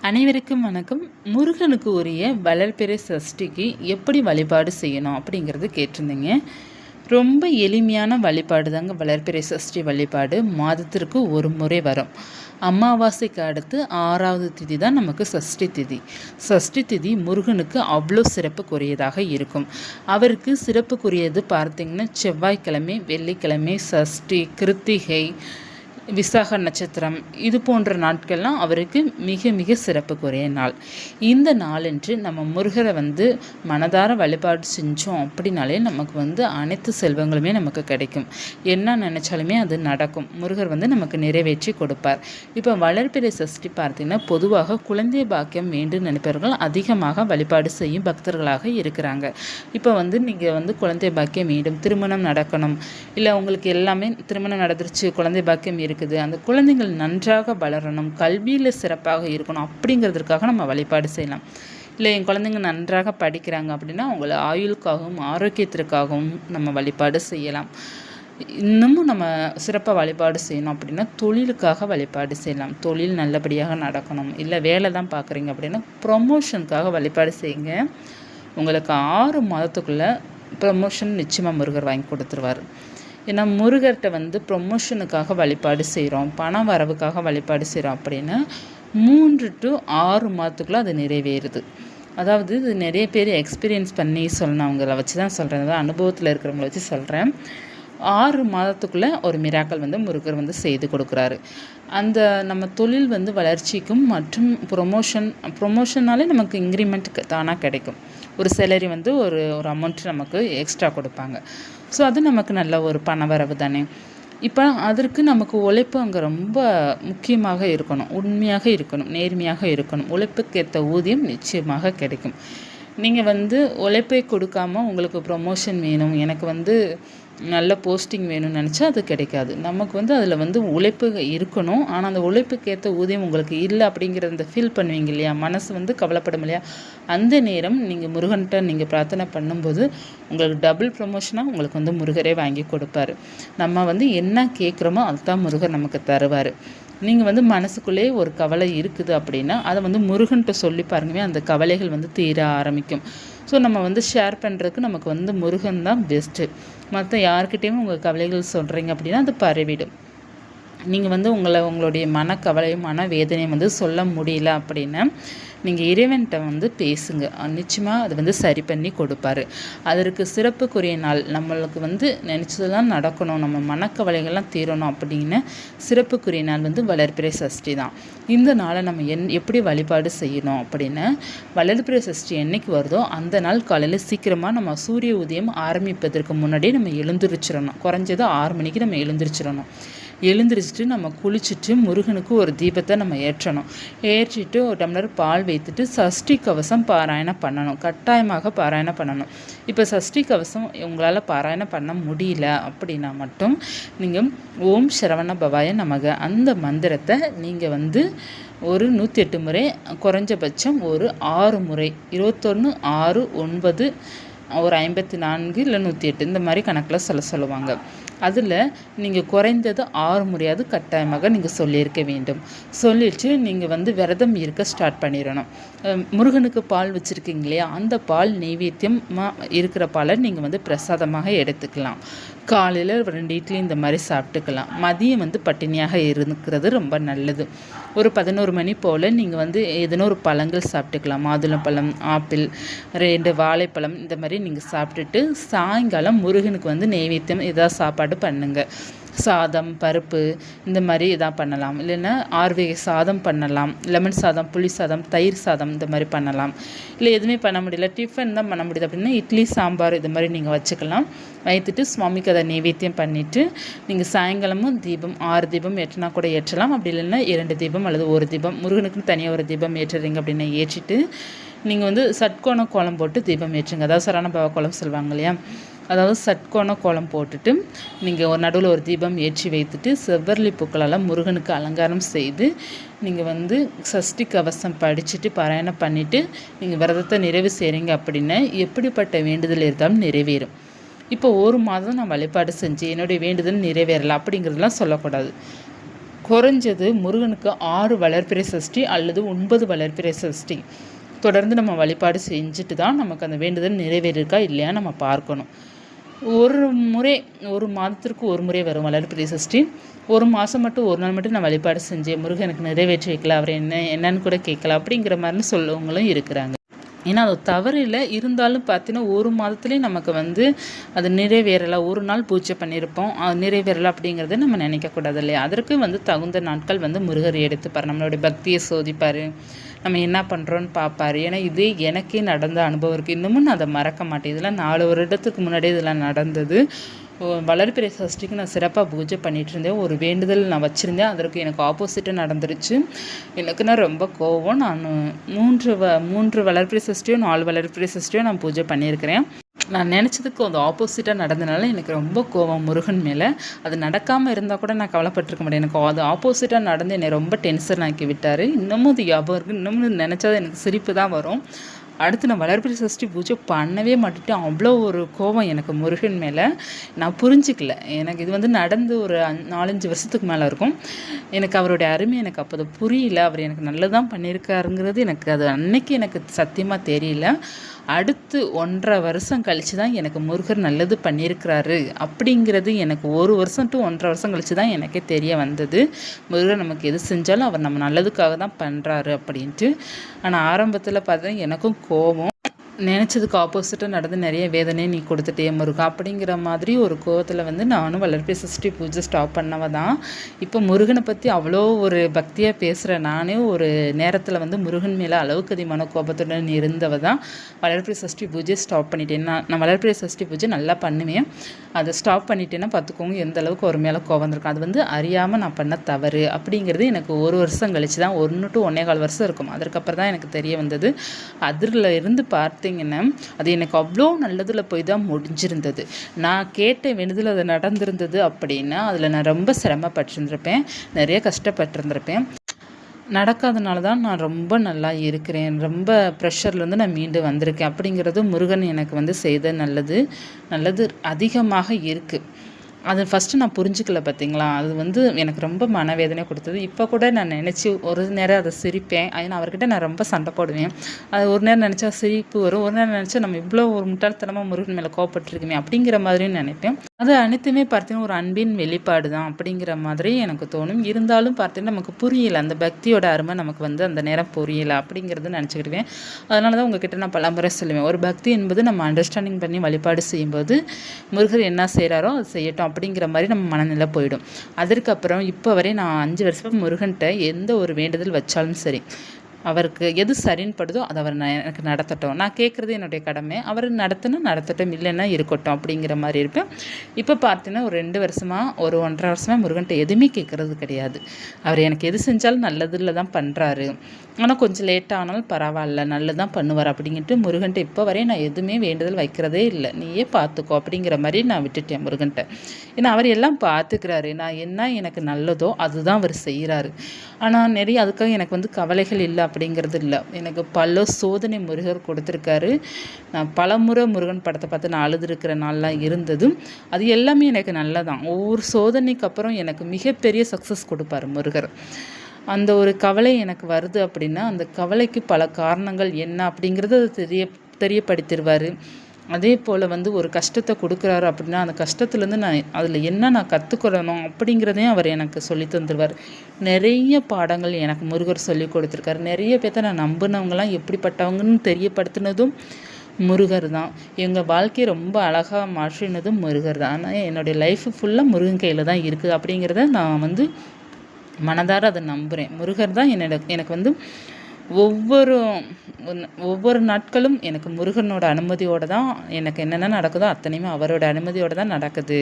அனைவருக்கும் வணக்கம். முருகனுக்கு உரிய வளர்பிறை சஷ்டிக்கு எப்படி வழிபாடு செய்யணும் அப்படிங்கிறது கேட்டிருந்தீங்க. ரொம்ப எளிமையான வழிபாடு தாங்க வளர்பிறை சஷ்டி வழிபாடு. மாதத்திற்கு ஒரு முறை வரும். அமாவாசைக்கு அடுத்து 6வது திதி தான் நமக்கு சஷ்டி திதி. சஷ்டி திதி முருகனுக்கு அவ்வளோ சிறப்புக்குரியதாக இருக்கும். அவருக்கு சிறப்புக்குரியது பார்த்திங்கன்னா செவ்வாய்க்கிழமை, வெள்ளிக்கிழமை, சஷ்டி, கிருத்திகை, விசாக நட்சத்திரம் இது போன்ற நாட்கள்லாம் அவருக்கு மிக மிக சிறப்புக்குரிய நாள். இந்த நாளன்று நம்ம முருகரை மனதார வழிபாடு செஞ்சோம் அப்படின்னாலே நமக்கு அனைத்து செல்வங்களுமே நமக்கு கிடைக்கும். என்ன நினச்சாலுமே அது நடக்கும். முருகர் நமக்கு நிறைவேற்றி கொடுப்பார். இப்போ வளர்பிறை சஷ்டி பார்த்தீங்கன்னா பொதுவாக குழந்தை பாக்கியம் வேண்டும் நினைப்பவர்கள் அதிகமாக வழிபாடு செய்யும் பக்தர்களாக இருக்கிறாங்க. இப்போ நீங்கள் குழந்தை பாக்கியம் வேண்டும், திருமணம் நடக்கணும், இல்லை உங்களுக்கு எல்லாமே திருமணம் நடந்துருச்சு, குழந்தை பாக்கியம் இருக்குது, அந்த குழந்தைகள் நன்றாக வளரணும், கல்வியில் சிறப்பாக இருக்கணும் அப்படிங்கிறதுக்காக நம்ம வழிபாடு செய்யலாம். இல்லை என் குழந்தைங்க நன்றாக படிக்கிறாங்க அப்படின்னா அவங்கள ஆயுளுக்காகவும் ஆரோக்கியத்திற்காகவும் நம்ம வழிபாடு செய்யலாம். இன்னமும் நம்ம சிறப்பாக வழிபாடு செய்யணும் அப்படின்னா தொழிலுக்காக வழிபாடு செய்யலாம். தொழில் நல்லபடியாக நடக்கணும். இல்லை வேலை தான் பார்க்குறீங்க அப்படின்னா ப்ரொமோஷனுக்காக வழிபாடு செய்யுங்க. உங்களுக்கு 6 மாதத்துக்குள்ளே ப்ரொமோஷன் நிச்சயமாக முருகர் வாங்கி கொடுத்துருவார். ஏன்னா முருகர்கிட்ட ப்ரொமோஷனுக்காக வழிபாடு செய்கிறோம், பண வரவுக்காக வழிபாடு செய்கிறோம் அப்படின்னா 3 to 6 மாதத்துக்குள்ளே அது நிறைவேறுது. அதாவது இது நிறைய பேர் எக்ஸ்பீரியன்ஸ் பண்ணி சொன்னவங்களை வச்சு தான் சொல்கிறேன், அதாவது அனுபவத்தில் இருக்கிறவங்கள வச்சு சொல்கிறேன். 6 மாதத்துக்குள்ளே ஒரு மிராக்கள் முருகர் செய்து கொடுக்குறாரு. அந்த நம்ம தொழில் வளர்ச்சிக்கும் மற்றும் ப்ரொமோஷன்னாலே நமக்கு இன்க்ரிமெண்ட் தானாக கிடைக்கும். ஒரு சேலரி ஒரு அமௌண்ட் நமக்கு எக்ஸ்ட்ரா கொடுப்பாங்க. ஸோ அது நமக்கு நல்ல ஒரு பணவரவு தானே. இப்போ அதற்கு நமக்கு உழைப்பு அங்கே ரொம்ப முக்கியமாக இருக்கணும், உண்மையாக இருக்கணும், நேர்மையாக இருக்கணும். உழைப்புக்கேற்ற ஊதியம் நிச்சயமாக கிடைக்கும். நீங்கள் உழைப்பை கொடுக்காம உங்களுக்கு ப்ரொமோஷன் வேணும், எனக்கு நல்ல போஸ்டிங் வேணும்னு நினச்சா அது கிடைக்காது. நமக்கு அதில் உழைப்பு இருக்கணும். ஆனால் அந்த உழைப்புக்கேற்ற ஊதியம் உங்களுக்கு இல்லை அப்படிங்கிறத அந்த ஃபீல் பண்ணுவீங்க இல்லையா, மனசு கவலைப்படும் இல்லையா, அந்த நேரம் நீங்கள் முருகன்கிட்ட நீங்கள் பிரார்த்தனை பண்ணும்போது உங்களுக்கு டபுள் ப்ரொமோஷனாக உங்களுக்கு முருகரே வாங்கி கொடுப்பாரு. நம்ம என்ன கேட்குறோமோ அதுதான் முருகர் நமக்கு தருவார். நீங்கள் மனசுக்குள்ளேயே ஒரு கவலை இருக்குது அப்படின்னா அதை முருகன்கிட்ட சொல்லி பாருங்கவே அந்த கவலைகள் தீர ஆரம்பிக்கும். ஸோ நம்ம ஷேர் பண்ணுறதுக்கு நமக்கு முருகன் தான் பெஸ்ட்டு. மற்ற யார்கிட்டையும் உங்கள் கவலைகள் சொல்கிறீங்க அப்படின்னா அது பரவிடும். நீங்கள் உங்களுடைய மனக்கவலையும் மன வேதனையும் சொல்ல முடியல அப்படின்னா நீங்கள் இறைவன்கிட்ட பேசுங்க. நிச்சயமாக அது சரி பண்ணி கொடுப்பாரு. அதற்கு சிறப்புக்குரிய நாள் நம்மளுக்கு நினச்சதெல்லாம் நடக்கணும், நம்ம மனக்கவலைகள்லாம் தீரணும் அப்படின்னு சிறப்புக்குரிய நாள் வளர்பிறை சஷ்டி தான். இந்த நாளை நம்ம எப்படி வழிபாடு செய்யணும் அப்படின்னா, வளர்பிறை சஷ்டி என்னைக்கு வருதோ அந்த நாள் காலையில் சீக்கிரமாக நம்ம சூரிய உதயம் ஆரம்பிப்பதற்கு முன்னாடியே நம்ம எழுந்திரிச்சிடணும். குறைஞ்சது 6 மணிக்கு நம்ம எழுந்திரிச்சிட்டு நம்ம குளிச்சுட்டு முருகனுக்கு ஒரு தீபத்தை நம்ம ஏற்றணும். ஏற்றிட்டு ஒரு டம்ளர் பால் வைத்துட்டு சஷ்டி கவசம் பாராயணம் பண்ணணும். கட்டாயமாக பாராயணம் பண்ணணும். இப்போ சஷ்டி கவசம் உங்களால் பாராயணம் பண்ண முடியல அப்படின்னா மட்டும் நீங்கள் ஓம் சரவண பவாய நமக அந்த மந்திரத்தை நீங்கள் ஒரு 108 முறை, குறைஞ்சபட்சம் ஒரு 6 முறை, 21, 6, 9, ஒரு 54 இல்லை 108 இந்த மாதிரி கணக்கில் சொல்லுவாங்க. அதில் நீங்கள் குறைந்தது 6 முறையாவது கட்டாயமாக நீங்கள் சொல்லியிருக்க வேண்டும். சொல்லிட்டு நீங்கள் விரதம் இருக்க ஸ்டார்ட் பண்ணிடணும். முருகனுக்கு பால் வச்சுருக்கீங்க இல்லையா, அந்த பால் நெய்வேத்தியமாக இருக்கிற பாலை நீங்கள் பிரசாதமாக எடுத்துக்கலாம். காலையில் 2 இட்லி இந்த மாதிரி சாப்பிட்டுக்கலாம். மதியம் பட்டினியாக இருக்கிறது ரொம்ப நல்லது. ஒரு 11 மணி போல் நீங்கள் எதனோ ஒரு பழங்கள் சாப்பிட்டுக்கலாம். மாதுளம்பழம், ஆப்பிள், 2 வாழைப்பழம் இந்த மாதிரி நீங்கள் சாப்பிட்டுட்டு சாயங்காலம் முருகனுக்கு நெய்வேத்தியம் ஏதாவது சாப்பாடு பண்ணுங்கள். சாதம், பருப்பு இந்த மாதிரி இதாக பண்ணலாம். இல்லைன்னா 6 வகை சாதம் பண்ணலாம். லெமன் சாதம், புளி சாதம், தயிர் சாதம் இந்த மாதிரி பண்ணலாம். இல்லை எதுவுமே பண்ண முடியல, டிஃபன் தான் பண்ண முடியுது அப்படின்னா இட்லி, சாம்பார் இது மாதிரி நீங்கள் வச்சுக்கலாம். வைத்துட்டு சுவாமிக்கு அதை நைவேத்தியம் பண்ணிவிட்டு நீங்கள் சாயங்காலமும் தீபம் 6 தீபம் ஏற்றினா கூட ஏற்றலாம். அப்படி இல்லைன்னா 2 தீபம் அல்லது 1 தீபம், முருகனுக்குன்னு தனியாக ஒரு தீபம் ஏற்றுறீங்க அப்படின்னா ஏற்றிட்டு நீங்கள் சட்கோண கோலம் போட்டு தீபம் ஏற்றுங்க. அதாவது சரவண பவ கோலம் சொல்லுவாங்க இல்லையா, அதாவது சட்கோண கோலம் போட்டுட்டு நீங்கள் ஒரு நடுவில் ஒரு தீபம் ஏற்றி வைத்துட்டு செவ்வரளி பூக்களால் முருகனுக்கு அலங்காரம் செய்து நீங்கள் சஷ்டி கவசம் படிச்சுட்டு பாராயணம் பண்ணிவிட்டு நீங்கள் விரதத்தை நிறைவு செய்கிறீங்க அப்படின்னா எப்படிப்பட்ட வேண்டுதல் இருந்தாலும் நிறைவேறும். இப்போ 1 மாதம் நான் வழிபாடு செஞ்சு என்னுடைய வேண்டுதல் நிறைவேறலாம் அப்படிங்கிறதுலாம் சொல்லக்கூடாது. குறைஞ்சது முருகனுக்கு 6 வளர்பிறை சஷ்டி அல்லது 9 வளர்பிறை சஷ்டி தொடர்ந்து நம்ம வழிபாடு செஞ்சுட்டு தான் நமக்கு அந்த வேண்டுதல் நிறைவேறிருக்கா இல்லையா நம்ம பார்க்கணும். ஒரு முறை ஒரு மாதத்திற்கு ஒரு முறை வரும் வளர்பிறை சஷ்டி. ஒரு மாதம் மட்டும் ஒரு நாள் மட்டும் நான் வழிபாடு செஞ்சேன், முருகன் எனக்கு நிறைவேற்றி வைக்கல, அவர் என்னன்னு கூட கேட்கல அப்படிங்கிற மாதிரின்னு சொல்லவங்களும் இருக்கிறாங்க. ஏன்னா அது தவறு இல்லை, இருந்தாலும் பார்த்தீங்கன்னா ஒரு மாதத்துலேயும் நமக்கு வந்து அது நிறைவேறலை, ஒரு நாள் பூஜை பண்ணியிருப்போம், அது நிறைவேறலை அப்படிங்கிறத நம்ம நினைக்கக்கூடாது இல்லையா. அதற்கு வந்து தகுந்த நாட்கள் வந்து முருகர் எடுத்துப்பார், நம்மளுடைய பக்தியை சோதிப்பார், நம்ம என்ன பண்ணுறோன்னு பார்ப்பார். ஏன்னா இது எனக்கே நடந்த அனுபவம் இருக்குது, இன்னமும் நான் அதை மறக்க மாட்டேன். இதெல்லாம் 4 வருடத்துக்கு முன்னாடியே இதெல்லாம் நடந்தது. வளர்பிறை சஷ்டிக்கு நான் சிறப்பாக பூஜை பண்ணிகிட்டு இருந்தேன், ஒரு வேண்டுதல் நான் வச்சுருந்தேன், அதற்கு எனக்கு ஆப்போசிட்டாக நடந்துருச்சு. எனக்குன்னா ரொம்ப கோவம். நான் 3 வளர்பிறை சஷ்டியோ 4 வளர்பிறை சஷ்டியோ நான் பூஜை பண்ணியிருக்கிறேன். நான் நினச்சதுக்கு அது ஆப்போசிட்டாக நடந்தனால எனக்கு ரொம்ப கோவம் முருகன் மேலே. அது நடக்காமல் இருந்தால் கூட நான் கவலைப்பட்டிருக்க மாட்டேன், எனக்கு அது ஆப்போசிட்டாக நடந்து என்னை ரொம்ப டென்ஷன் ஆக்கி விட்டார். இன்னமும் அது ஞாபகம் இருக்குது, இன்னமும் நினச்சா எனக்கு சிரிப்பு தான் வரும். அடுத்து நான் வளர்பிறை சஷ்டி பூஜை பண்ணவே மாட்டேன், அவ்வளோ ஒரு கோபம் எனக்கு முருகன் மேலே. நான் புரிஞ்சிக்கல, எனக்கு இது வந்து நடந்து ஒரு 4-5 வருஷத்துக்கு மேலே இருக்கும். எனக்கு அவருடைய அருமை எனக்கு அப்போ புரியல, அவர் எனக்கு நல்லதான் பண்ணியிருக்காருங்கிறது எனக்கு அது அன்னைக்கு எனக்கு சத்தியமாக தெரியல. அடுத்து 1.5 வருஷம் கழித்து தான் எனக்கு முருகர் நல்லது பண்ணியிருக்கிறாரு அப்படிங்கிறது எனக்கு 1 வருஷம் to 1.5 வருஷம் கழித்து தான் எனக்கே தெரிய வந்தது. முருகர் நமக்கு எது செஞ்சாலும் அவர் நம்ம நல்லதுக்காக தான் பண்ணுறாரு அப்படின்ட்டு. ஆனால் ஆரம்பத்தில் பார்த்தா எனக்கும் கோபம், நினச்சதுக்கு ஆப்போசிட்டாக நடந்து நிறைய வேதனையை நீ கொடுத்துட்டே முருகா அப்படிங்கிற மாதிரி ஒரு கோவத்தில் வந்து நானும் வளர்பிறை சஷ்டி பூஜை ஸ்டாப் பண்ணவ தான். இப்போ முருகனை பற்றி அவ்வளோ ஒரு பக்தியாக பேசுகிற நானே ஒரு நேரத்தில் வந்து முருகன் மேலே அளவுக்கு அதிகமான கோபத்துடன் இருந்தவ தான் வளர்பிறை சஷ்டி பூஜை ஸ்டாப் பண்ணிட்டேன். நான் வளர்பிறை சஷ்டி பூஜை நல்லா பண்ணுவேன், அதை ஸ்டாப் பண்ணிட்டேன்னா பார்த்துக்கோங்க எந்த அளவுக்கு ஒரு மேலே கோபம் இருக்கும். அது வந்து அறியாமல் நான் பண்ண தவறு அப்படிங்கிறது எனக்கு 1 வருஷம் கழிச்சு தான், 1 to 1.25 வருஷம் இருக்கும், அதுக்கப்புறம் தான் எனக்கு தெரிய வந்தது. அதில் இருந்து பார்த்து அது எனக்கு அவ்வளோ நல்லதில் போய் தான் முடிஞ்சிருந்தது. நான் கேட்ட வேண்டுதல் அது நடந்திருந்தது அப்படின்னா அதில் நான் ரொம்ப சிரமப்பட்டிருந்திருப்பேன், நிறைய கஷ்டப்பட்டிருந்திருப்பேன். நடக்காதனால தான் நான் ரொம்ப நல்லா இருக்கிறேன், ரொம்ப ப்ரெஷர்லேருந்து நான் மீண்டு வந்திருக்கேன் அப்படிங்கிறது முருகன் எனக்கு வந்து செய்த நல்லது அதிகமாக இருக்குது. அது ஃபஸ்ட்டு நான் புரிஞ்சுக்கல பார்த்தீங்களா, அது வந்து எனக்கு ரொம்ப மனவேதனை கொடுத்தது. இப்போ கூட நான் நினச்சி ஒரு நேரம் அதை சிரிப்பேன், ஏன்னா அவர்கிட்ட நான் ரொம்ப சண்டை போடுவேன். அது ஒரு நேரம் நினச்சா சிரிப்பு வரும், ஒரு நேரம் நினச்சா நம்ம இவ்வளோ ஒரு முட்டாள்தனமாக முருகன் மேலே கோவப்பட்டிருக்குமே அப்படிங்கிற மாதிரியும் நினைப்பேன். அது அனைத்துமே பார்த்தீங்கன்னா ஒரு அன்பின் வெளிப்பாடு தான் அப்படிங்கிற மாதிரி எனக்கு தோணும். இருந்தாலும் பார்த்தீங்கன்னா நமக்கு புரியலை, அந்த பக்தியோட அருமை நமக்கு வந்து அந்த நேரம் புரியலை அப்படிங்கிறது நினச்சிக்கிடுவேன். அதனால தான் உங்ககிட்ட நான் பலமுறை சொல்லுவேன், ஒரு பக்தி என்பது நம்ம அண்டர்ஸ்டாண்டிங் பண்ணி வழிபாடு செய்யும்போது முருகர் என்ன செய்கிறாரோ அது செய்யட்டும் அப்படிங்கிற மாதிரி நம்ம மனநிலை போயிடும். அதற்கப்புறம் இப்போ வரை நான் 5 வருஷம் முருகன்கிட்ட எந்த ஒரு வேண்டுதல் வச்சாலும் சரி, அவருக்கு எது சரின்னு படுதோ அதை அவர் எனக்கு நடத்தட்டும், நான் கேட்குறது என்னுடைய கடமை, அவர் நடத்தட்டும், இல்லைன்னா இருக்கட்டும் அப்படிங்கிற மாதிரி இருப்பேன். இப்போ பார்த்தீங்கன்னா ஒரு 2 வருஷமாக ஒரு 1.5 வருஷமாக முருகன்கிட்ட எதுவுமே கேட்குறது கிடையாது. அவர் எனக்கு எது செஞ்சாலும் நல்லதில் தான் பண்ணுறாரு, ஆனால் கொஞ்சம் லேட்டாக ஆனாலும் பரவாயில்ல நல்லது தான் பண்ணுவார் அப்படின்ட்டு முருகன்ட்ட இப்போ வரையும் நான் எதுவுமே வேண்டுதல் வைக்கிறதே இல்லை, நீயே பார்த்துக்கோ அப்படிங்கிற மாதிரி நான் விட்டுட்டேன் முருகன்ட்ட. ஏன்னா அவர் எல்லாம் பார்த்துக்கிறாரு, நான் என்ன எனக்கு நல்லதோ அதுதான் அவர் செய்கிறாரு. ஆனால் நிறைய அதுக்காக எனக்கு வந்து கவலைகள் இல்லை அப்படிங்கிறது இல்லை, எனக்கு பல சோதனை முருகர் கொடுத்துருக்காரு. நான் பலமுறை முருகன் படத்தை பார்த்து நான் அழுதுருக்கிற நாள்லாம் இருந்ததும் அது எல்லாமே எனக்கு நல்லதான். ஒவ்வொரு சோதனைக்கு அப்புறம் எனக்கு மிகப்பெரிய சக்ஸஸ் கொடுப்பார் முருகர். அந்த ஒரு கவலை எனக்கு வருது அப்படின்னா அந்த கவலைக்கு பல காரணங்கள் என்ன அப்படிங்கிறத தெரியப்படுத்திடுவார். அதே போல் வந்து ஒரு கஷ்டத்தை கொடுக்குறாரு அப்படின்னா அந்த கஷ்டத்துலேருந்து அதில் நான் கற்றுக்கிறணும் அப்படிங்கிறதையும் அவர் எனக்கு சொல்லி தந்துடுவார். நிறைய பாடங்கள் எனக்கு முருகர் சொல்லி கொடுத்துருக்காரு. நிறைய பேர்த்த நான் நம்பினவங்களாம் எப்படிப்பட்டவங்கன்னு தெரியப்படுத்தினதும் முருகர் தான். எங்கள் வாழ்க்கையை ரொம்ப அழகாக மாற்றினதும் முருகர் தான். ஆனால் என்னுடைய லைஃப் ஃபுல்லாக முருகன் கையில் தான் இருக்குது அப்படிங்கிறத நான் வந்து மனதார அதை நம்புகிறேன். முருகர் தான் எனக்கு வந்து ஒவ்வொரு நாட்களும் எனக்கு முருகனோட அனுமதியோடு தான் எனக்கு என்னென்ன நடக்குதோ அத்தனையுமே அவரோட அனுமதியோடு தான் நடக்குது.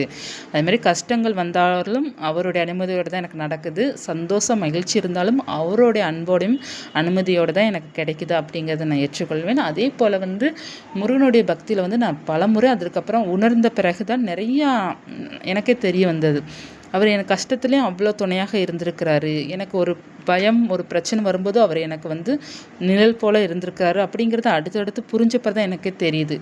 அதுமாதிரி கஷ்டங்கள் வந்தாலும் அவருடைய அனுமதியோடு தான் எனக்கு நடக்குது, சந்தோஷம் மகிழ்ச்சி இருந்தாலும் அவருடைய அன்போடையும் அனுமதியோடு தான் எனக்கு கிடைக்குது அப்படிங்கிறத நான் ஏற்றுக்கொள்வேன். அதே போல் வந்து முருகனுடைய பக்தியில் வந்து நான் பலமுறை அதுக்கப்புறம் உணர்ந்த பிறகு தான் நிறையா எனக்கே தெரிய வந்தது. அவர் எனக்கு கஷ்டத்துலேயும் அவ்வளோ துணையாக இருந்திருக்கிறாரு. எனக்கு ஒரு பயம் ஒரு பிரச்சனை வரும்போது அவர் எனக்கு வந்து நிழல் போல் இருந்திருக்காரு அப்படிங்கிறது அடுத்தடுத்து புரிஞ்சப்போ தான் எனக்கே தெரியுது.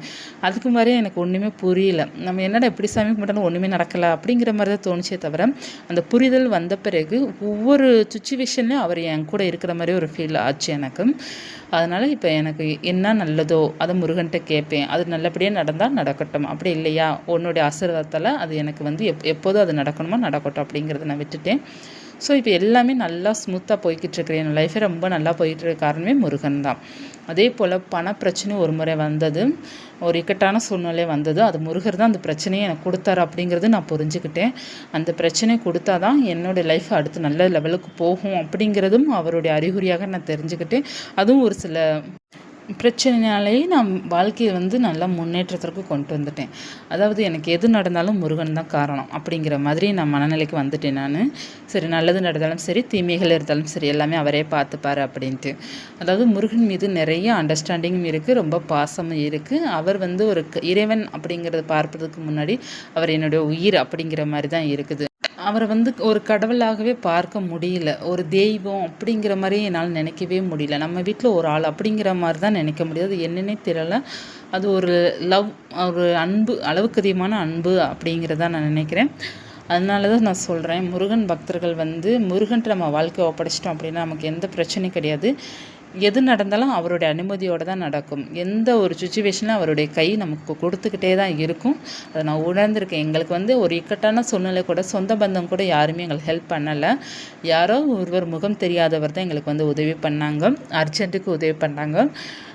அதுக்கு மாதிரியே எனக்கு ஒன்றுமே புரியல. நம்ம என்னடா எப்படி சாமி கும்பிட்டாலும் ஒன்றுமே நடக்கலை அப்படிங்கிற மாதிரி தான் தோணுச்சே தவிர, அந்த புரிதல் வந்த பிறகு ஒவ்வொரு சுச்சுவேஷன்லையும் அவர் என் கூட இருக்கிற மாதிரி ஒரு ஃபீல் ஆச்சு எனக்கு. அதனால் இப்போ எனக்கு என்ன நல்லதோ அதை முருகன்கிட்ட கேட்பேன். அது நல்லபடியாக நடந்தால் நடக்கட்டும், அப்படி இல்லையா உன்னுடைய ஆசீர்வாதத்தால் அது எனக்கு வந்து எப்போதும் அது நடக்கணுமோ நடக்கட்டும் அப்படிங்கிறத நான் விட்டுட்டேன். ஸோ இப்போ எல்லாமே நல்லா ஸ்மூத்தாக போய்கிட்டு இருக்கிறேன். என் லைஃபே ரொம்ப நல்லா போயிட்டு இருக்க காரணமே முருகன் தான். அதே போல் பண பிரச்சனை ஒரு முறை வந்தது, ஒரு இக்கட்டான சூழ்நிலை வந்தது. அது முருகர் தான் அந்த பிரச்சனையை எனக்கு கொடுத்தாரு அப்படிங்கிறது நான் புரிஞ்சுக்கிட்டேன். அந்த பிரச்சனை கொடுத்தா தான் என்னோடய லைஃப் அடுத்து நல்ல லெவலுக்கு போகும் அப்படிங்கிறதும் அவருடைய அறிகுறியாக நான் தெரிஞ்சுக்கிட்டேன். அதுவும் ஒரு சில பிரச்சனைனாலேயே நான் வாழ்க்கையை வந்து நல்லா முன்னேற்றத்திற்கு கொண்டு வந்துட்டேன். அதாவது எனக்கு எது நடந்தாலும் முருகன் தான் காரணம் அப்படிங்கிற மாதிரி நான் மனநிலைக்கு வந்துட்டேன் நான். சரி, நல்லது நடந்தாலும் சரி, தீமைகள் இருந்தாலும் சரி, எல்லாமே அவரே பார்த்துப்பார் அப்படின்ட்டு. அதாவது முருகன் மீது நிறைய அண்டர்ஸ்டாண்டிங்கும் இருக்குது, ரொம்ப பாசமும் இருக்குது. அவர் வந்து ஒரு இறைவன் அப்படிங்கிறத பார்ப்பதுக்கு முன்னாடி அவர் என்னுடைய உயிர் அப்படிங்கிற மாதிரி தான் இருக்குது. அவரை வந்து ஒரு கடவுளாகவே பார்க்க முடியல, ஒரு தெய்வம் அப்படிங்கிற மாதிரி என்னால் நினைக்கவே முடியல. நம்ம வீட்டில் ஒரு ஆள் அப்படிங்கிற மாதிரி தான் நினைக்க முடியாது. என்னன்னே தெரியல, அது ஒரு லவ், ஒரு அன்பு, அளவுக்கு அதிகமான அன்பு அப்படிங்கிறத நான் நினைக்கிறேன். அதனால தான் நான் சொல்கிறேன், முருகன் பக்தர்கள் வந்து முருகன்ட்டு நம்ம வாழ்க்கையை ஒப்படைச்சிட்டோம் அப்படின்னா நமக்கு எந்த பிரச்சனையும் கிடையாது. எது நடந்தாலும் அவருடைய அனுமதியோடு தான் நடக்கும். எந்த ஒரு சுச்சுவேஷனில் அவருடைய கை நமக்கு கொடுத்துக்கிட்டே தான் இருக்கும். அதை நான் உணர்ந்திருக்கேன். எங்களுக்கு வந்து ஒரு இக்கட்டான சூழ்நிலை கூட சொந்த பந்தம் கூட யாருமே எங்களுக்கு ஹெல்ப் பண்ணலை. யாரோ ஒருவர் முகம் தெரியாதவர் தான் எங்களுக்கு வந்து உதவி பண்ணாங்க, அர்ஜென்ட்டுக்கு உதவி பண்ணாங்க.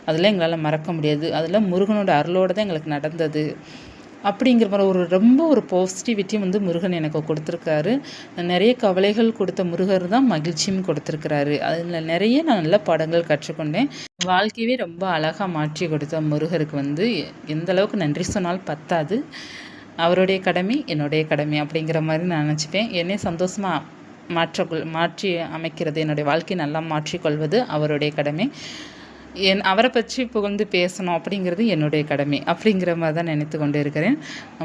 அதெல்லாம் எங்களால் மறக்க முடியாது. அதில் முருகனோட அருளோடு தான் எங்களுக்கு நடந்தது அப்படிங்கிற மாதிரி ரொம்ப ஒரு பாசிட்டிவிட்டியும் வந்து முருகன் எனக்கு கொடுத்துருக்காரு. நிறைய கவலைகள் கொடுத்த முருகர் தான் மகிழ்ச்சியும் கொடுத்துருக்கிறாரு. அதில் நிறைய நான் நல்ல பாடங்கள் கற்றுக்கொண்டேன். வாழ்க்கையவே ரொம்ப அழகாக மாற்றி கொடுத்த முருகருக்கு வந்து எந்த அளவுக்கு நன்றி சொன்னால் பத்தாது. அவருடைய கடமை என்னுடைய கடமை அப்படிங்கிற மாதிரி நான் நினச்சிப்பேன். என்னை சந்தோஷமாக மாற்றி அமைக்கிறது, என்னுடைய வாழ்க்கையை நல்லா மாற்றிக்கொள்வது அவருடைய கடமை. அவரை பற்றி புகழ்ந்து பேசணும் அப்படிங்கிறது என்னுடைய கடமை அப்படிங்கிற மாதிரி தான் நினைத்து கொண்டு இருக்கிறேன்.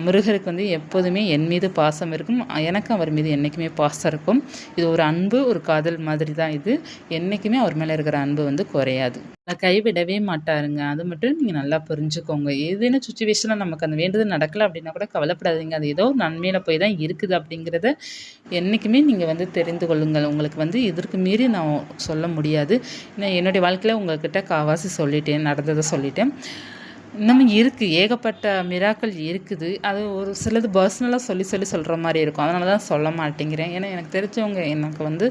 முருகருக்கு வந்து எப்போதுமே என் மீது பாசம் இருக்கும், எனக்கும் அவர் மீது என்றைக்குமே பாசம் இருக்கும். இது ஒரு அன்பு, ஒரு காதல் மாதிரி தான் இது. என்றைக்குமே அவர் மேலே இருக்கிற அன்பு வந்து குறையாது. கைவிடவே மாட்டாருங்க. அது மட்டும் நீங்கள் நல்லா புரிஞ்சுக்கோங்க. ஏதேனும் சுச்சுவேஷனில் நமக்கு அந்த வேண்டுதல் நடக்கலை அப்படின்னா கூட கவலைப்படாதீங்க. அது ஏதோ நன்மையில் போய் தான் இருக்குது அப்படிங்கிறத என்றைக்குமே நீங்கள் வந்து தெரிந்து கொள்ளுங்கள். உங்களுக்கு வந்து இதற்கு மீறி நான் சொல்ல முடியாது. ஏன்னா என்னுடைய வாழ்க்கையில் உங்கள்கிட்ட காவாசி சொல்லிட்டேன், நடந்ததை சொல்லிட்டேன். இன்னமும் இருக்குது, ஏகப்பட்ட மிராக்கள் இருக்குது. அது ஒரு சிலது பர்சனலாக சொல்கிற மாதிரி இருக்கும். அதனால தான் சொல்ல மாட்டேங்கிறேன். ஏன்னா எனக்கு தெரிஞ்சவங்க எனக்கு வந்து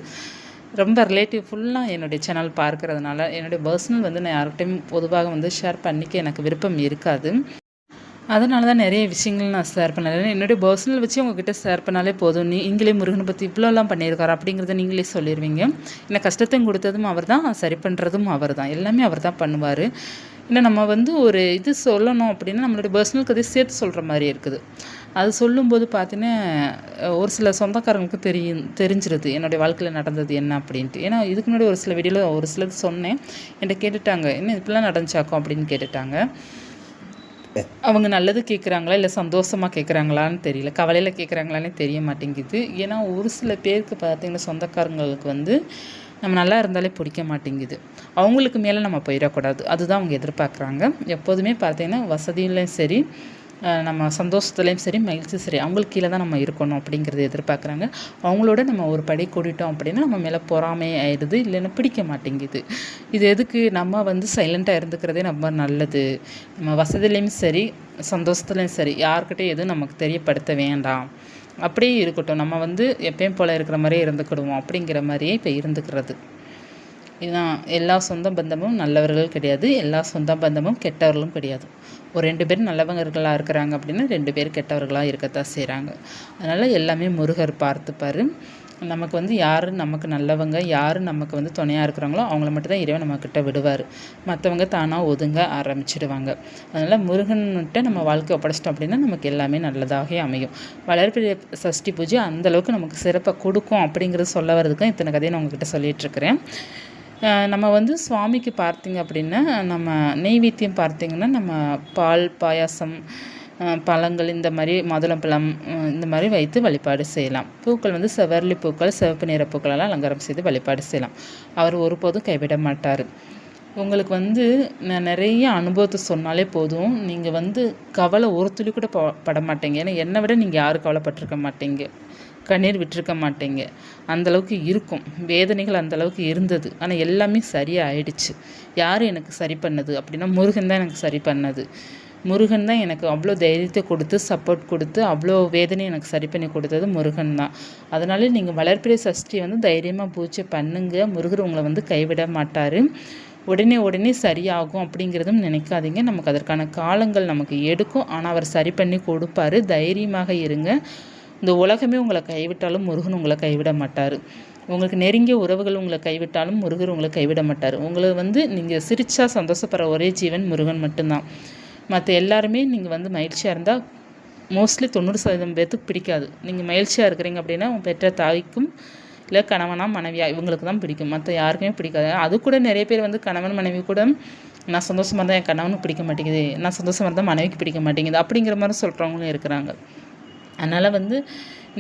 ரொம்ப ரிலேட்டிவ் ஃபுல்லாக என்னுடைய சேனல் பார்க்குறதுனால என்னுடைய பர்சனல் வந்து நான் யார்கிட்டையும் பொதுவாக வந்து ஷேர் பண்ணிக்க எனக்கு விருப்பம் இருக்காது. அதனால தான் நிறைய விஷயங்கள் நான் ஷேர் பண்ணல. என்னுடைய பர்சனல் வச்சு உங்ககிட்ட ஷேர் பண்ணாலே போதும், நீங்களே முருகனை பற்றி இவ்வளோலாம் பண்ணியிருக்காரு அப்படிங்கிறத நீங்களே சொல்லிடுவீங்க. ஏன்னா கஷ்டத்தையும் கொடுத்ததும் அவர் தான், சரி பண்ணுறதும் அவர் தான், எல்லாமே அவர் தான் பண்ணுவார். ஏன்னா நம்ம வந்து ஒரு இது சொல்லணும் அப்படின்னா நம்மளுடைய பர்சனல் கதையை சேர்த்து சொல்கிற மாதிரி இருக்குது. அது சொல்லும்போது பார்த்தீங்கன்னா ஒரு சில சொந்தக்காரங்களுக்கு தெரிஞ்சிருது என்னுடைய வாழ்க்கையில் நடந்தது என்ன அப்படின்ட்டு. ஏன்னா இதுக்கு முன்னாடி ஒரு சில வீடியோவில் ஒரு சிலது சொன்னேன், என்கிட்ட கேட்டுட்டாங்க, என்ன இப்படிலாம் நடந்துச்சாக்கும் அப்படின்னு கேட்டுட்டாங்க. அவங்க நல்லது கேட்குறாங்களா இல்லை சந்தோஷமாக கேட்குறாங்களான்னு தெரியல, கவலையில் கேட்குறாங்களான்னு தெரிய மாட்டேங்குது. ஏன்னா ஒரு சில பேருக்கு பார்த்திங்கன்னா சொந்தக்காரங்களுக்கு வந்து நம்ம நல்லா இருந்தாலே பிடிக்க மாட்டேங்குது. அவங்களுக்கு மேலே நம்ம போயிடக்கூடாது, அதுதான் அவங்க எதிர்பார்க்குறாங்க. எப்போதுமே பார்த்திங்கன்னா வசதியிலையும் சரி, நம்ம சந்தோஷத்துலேயும் சரி, மகிழ்ச்சியும் சரி, அவங்களுக்கு கீழே தான் நம்ம இருக்கணும் அப்படிங்கிறத எதிர்பார்க்குறாங்க. அவங்களோட நம்ம ஒரு படி கூட்டிட்டோம் அப்படின்னா நம்ம மேலே பொறாமை ஆயிடுது, இல்லைன்னா பிடிக்க மாட்டேங்குது. இது எதுக்கு, நம்ம வந்து சைலண்ட்டாக இருந்துக்கிறதே ரொம்ப நல்லது. நம்ம வசதியிலையும் சரி, சந்தோஷத்துலேயும் சரி, யார்கிட்டையும் எதுவும் நமக்கு தெரியப்படுத்த வேண்டாம், அப்படியே இருக்கட்டும், நம்ம வந்து எப்பயும் போல் இருக்கிற மாதிரியே இருந்துக்கிடுவோம் அப்படிங்கிற மாதிரியே இப்போ இருந்துக்கிறது. இதுதான். எல்லா சொந்த பந்தமும் நல்லவர்கள் கிடையாது, எல்லா சொந்த பந்தமும் கெட்டவர்களும் கிடையாது. ஒரு 2 பேர் நல்லவங்களாக இருக்கிறாங்க அப்படின்னா 2 பேர் கெட்டவர்களாக இருக்கத்தான் செய்கிறாங்க. அதனால் எல்லாமே முருகர் பார்த்துப்பார். நமக்கு வந்து யார் நமக்கு நல்லவங்க, யார் நமக்கு வந்து துணையாக இருக்கிறாங்களோ அவங்கள மட்டும்தான் இறைவன் நம்மக்கிட்ட விடுவார். மற்றவங்க தானாக ஒதுங்க ஆரம்பிச்சிடுவாங்க. அதனால் முருகன்கிட்ட நம்ம வாழ்க்கை ஒப்படைச்சிட்டோம் அப்படின்னா நமக்கு எல்லாமே நல்லதாக அமையும். வளர்பிறை சஷ்டி பூஜை அந்தளவுக்கு நமக்கு சிறப்பாக கொடுக்கும் அப்படிங்கிறது சொல்ல வர்றதுக்கும் இத்தனை கதையை நான் உங்ககிட்ட சொல்லிகிட்ருக்கிறேன். நம்ம வந்து சுவாமிக்கு பார்த்திங்க அப்படின்னா நம்ம நெய்வேத்தியம் பார்த்திங்கன்னா நம்ம பால் பாயாசம் பழங்கள் இந்த மாதிரி மாதுளம்பழம் இந்த மாதிரி வைத்து வழிபாடு செய்யலாம். பூக்கள் வந்து செவ்வரளி பூக்கள், சிவப்பு நிற பூக்களெல்லாம் அலங்காரம் செய்து வழிபாடு செய்யலாம். அவர் ஒருபோதும் கைவிட மாட்டார். உங்களுக்கு வந்து நான் நிறைய அனுபவத்தை சொன்னாலே போதும், நீங்கள் வந்து கவலை ஒரு துளி கூட பட மாட்டீங்க. ஏன்னா என்னை விட நீங்கள் யாரும் கவலைப்பட்டிருக்க மாட்டீங்க, கண்ணீர் விட்டுருக்க மாட்டீங்க. அந்தளவுக்கு இருக்கும், வேதனைகள் அந்தளவுக்கு இருந்தது. ஆனால் எல்லாமே சரியாக ஆயிடுச்சு. யார் எனக்கு சரி பண்ணது அப்படின்னா முருகன் தான் எனக்கு சரி பண்ணது. முருகன் தான் எனக்கு அவ்வளோ தைரியத்தை கொடுத்து சப்போர்ட் கொடுத்து அவ்வளோ வேதனையை எனக்கு சரி பண்ணி கொடுத்தது முருகன் தான். அதனால நீங்கள் வளர்பிறை சஷ்டி வந்து தைரியமாக பூஜை பண்ணுங்க. முருகர் உங்களை வந்து கைவிட மாட்டார். உடனே சரியாகும் அப்படிங்கிறதும் நினைக்காதீங்க. நமக்கு அதற்கான காலங்கள் நமக்கு எடுக்கும். ஆனால் அவர் சரி பண்ணி கொடுப்பாரு. தைரியமாக இருங்க. இந்த உலகமே உங்களை கைவிட்டாலும் முருகன் உங்களை கைவிட மாட்டார். உங்களுக்கு நெருங்கிய உறவுகள் உங்களை கைவிட்டாலும் முருகர் உங்களை கைவிட மாட்டார். உங்களை வந்து நீங்கள் சிரிச்சா சந்தோஷப்படுற ஒரே ஜீவன் முருகன் மட்டும்தான். மற்ற எல்லாருமே நீங்கள் வந்து மகிழ்ச்சியாக இருந்தால் மோஸ்ட்லி 90% பேர்த்துக்கு பிடிக்காது. நீங்கள் மகிழ்ச்சியாக இருக்கிறீங்க அப்படின்னா உங்கள் பெற்ற தாய்க்கும் இல்லை கணவனா மனைவியா இவங்களுக்கு தான் பிடிக்கும், மற்ற யாருக்குமே பிடிக்காது. அது கூட நிறைய பேர் வந்து கணவன் மனைவி கூட நான் சந்தோஷமாக இருந்தால் என் கணவனுக்கு பிடிக்க மாட்டேங்குது, நான் சந்தோஷமாக இருந்தால் மனைவிக்கு பிடிக்க மாட்டேங்குது அப்படிங்கிற மாதிரி சொல்கிறவங்களும் இருக்கிறாங்க. அதனால் வந்து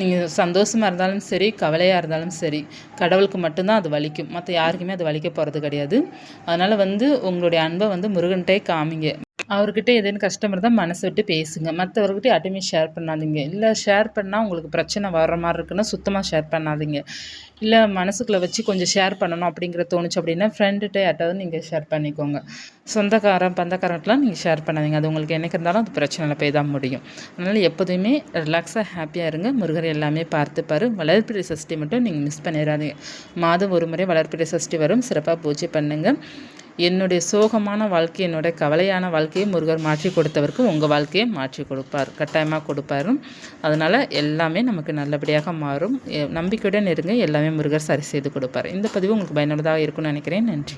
நீங்கள் சந்தோஷமாக இருந்தாலும் சரி, கவலையாக இருந்தாலும் சரி, கடவுளுக்கு மட்டும்தான் அது வலிக்கும், மற்ற யாருக்குமே அது வலிக்க போகிறது கிடையாது. அதனால் வந்து உங்களுடைய அன்பை வந்து முருகன்கிட்டே காமிங்க. அவர்கிட்ட ஏதேனும் கஷ்டம் இருந்தால் மனசு விட்டு பேசுங்க. மற்றவர்கிட்ட யார்ட்டையுமே ஷேர் பண்ணாதீங்க. இல்லை ஷேர் பண்ணால் உங்களுக்கு பிரச்சனை வர்ற மாதிரி இருக்குன்னா சுத்தமாக ஷேர் பண்ணாதீங்க. இல்லை மனசுக்குள்ளே வச்சு கொஞ்சம் ஷேர் பண்ணணும் அப்படிங்கிற தோணுச்சு அப்படின்னா ஃப்ரெண்டுகிட்ட யார்ட்டாவது நீங்கள் ஷேர் பண்ணிக்கோங்க. சொந்தக்காரன் பந்தக்காரன்ட்டெலாம் நீங்கள் ஷேர் பண்ணாதீங்க. அது உங்களுக்கு என்னைக்கு இருந்தாலும் அது பிரச்சனையில் போய் தான் முடியும். அதனால் எப்போதுமே ரிலாக்ஸாக ஹாப்பியாக இருங்க. முருகர் எல்லாமே பார்த்துப்பார். வளர்பிறை சஷ்டி மட்டும் நீங்கள் மிஸ் பண்ணிடாதீங்க. மாதம் ஒரு முறை வளர்பிறை சஷ்டி வரும். சிறப்பாக பூஜை பண்ணுங்கள். என்னுடைய சோகமான வாழ்க்கை, என்னுடைய கவலையான வாழ்க்கையை முருகர் மாற்றி கொடுத்தவருக்கு உங்கள் வாழ்க்கையை மாற்றி கொடுப்பார், கட்டாயமாக கொடுப்பார். அதனால் எல்லாமே நமக்கு நல்லபடியாக மாறும். நம்பிக்கையுடன் இருங்க. எல்லாமே முருகர் சரி செய்து கொடுப்பார். இந்த பதிவு உங்களுக்கு பயனுள்ளதாக இருக்கும்னு நினைக்கிறேன். நன்றி.